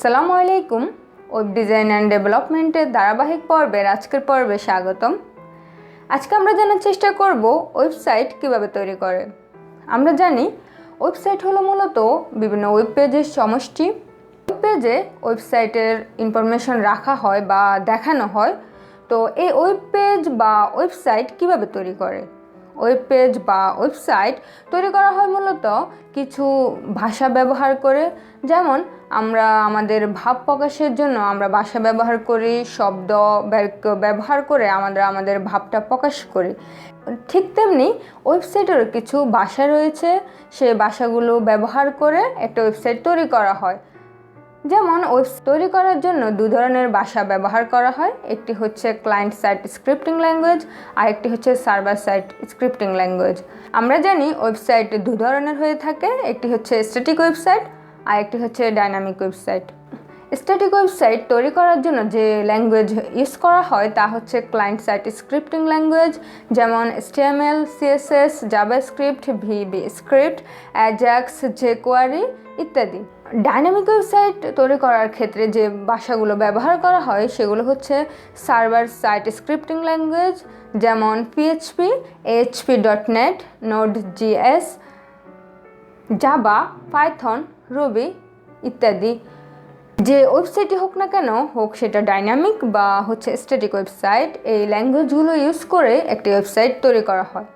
আসসালামু আলাইকুম। Web design and ডেভেলপমেন্টের ধারাবাহিক পর্বের আজকের পর্বে স্বাগতম। আজকে আমরা জানার চেষ্টা করব ওয়েবসাইট কিভাবে তৈরি করে। আমরা জানি ওয়েবসাইট হলো মূলত বিভিন্ন ওয়েব পেজের সমষ্টি। ওয়েব পেজে ওয়েবসাইটের ইনফরমেশন রাখা হয় বা দেখানো হয়। তো এই ওয়েব পেজ বা ওয়েবসাইট কিভাবে তৈরি করে? ওয়েব পেজ বা ওয়েবসাইট তৈরি করা হয় মূলত কিছু ভাষা ব্যবহার করে। যেমন আমরা আমাদের ভাব প্রকাশের জন্য আমরা ভাষা ব্যবহার করি, শব্দ বাক্য ব্যবহার করে আমাদের ভাবটা প্রকাশ করি। ঠিক তেমনি ওয়েবসাইটেরও কিছু ভাষা রয়েছে, সেই ভাষাগুলো ব্যবহার করে একটা ওয়েবসাইট তৈরি করা হয়। যেমন ওয়েবসাইট তৈরি করার জন্য দু ধরনের ভাষা ব্যবহার করা হয়, একটি হচ্ছে ক্লায়েন্ট সাইড স্ক্রিপ্টিং ল্যাঙ্গুয়েজ আর একটি হচ্ছে সার্ভার সাইড স্ক্রিপ্টিং ল্যাঙ্গুয়েজ। আমরা জানি ওয়েবসাইট দু ধরনের হয়ে থাকে, একটি হচ্ছে স্ট্যাটিক ওয়েবসাইট আর একটি হচ্ছে ডাইনামিক ওয়েবসাইট। স্ট্যাটিক ওয়েবসাইট তৈরি করার জন্য যে ল্যাঙ্গুয়েজ ইউজ করা হয় তা হচ্ছে ক্লায়েন্ট সাইড স্ক্রিপ্টিং ল্যাঙ্গুয়েজ, যেমন HTML, CSS, JavaScript, VB script, Ajax, jQuery ইত্যাদি। ডাইনামিক ওয়েবসাইট তৈরি করার ক্ষেত্রে যে ভাষাগুলো ব্যবহার করা হয় সেগুলো হচ্ছে সার্ভার সাইড স্ক্রিপ্টিং ল্যাঙ্গুয়েজ, যেমন PHP, ASP.NET, Node.js, Java, Python, Ruby ইত্যাদি। যে ওয়েবসাইটই হোক না কেন, হোক সেটা ডাইনামিক বা হচ্ছে স্ট্যাটিক ওয়েবসাইট, এই ল্যাঙ্গুয়েজগুলো ইউজ করে একটি ওয়েবসাইট তৈরি করা হয়।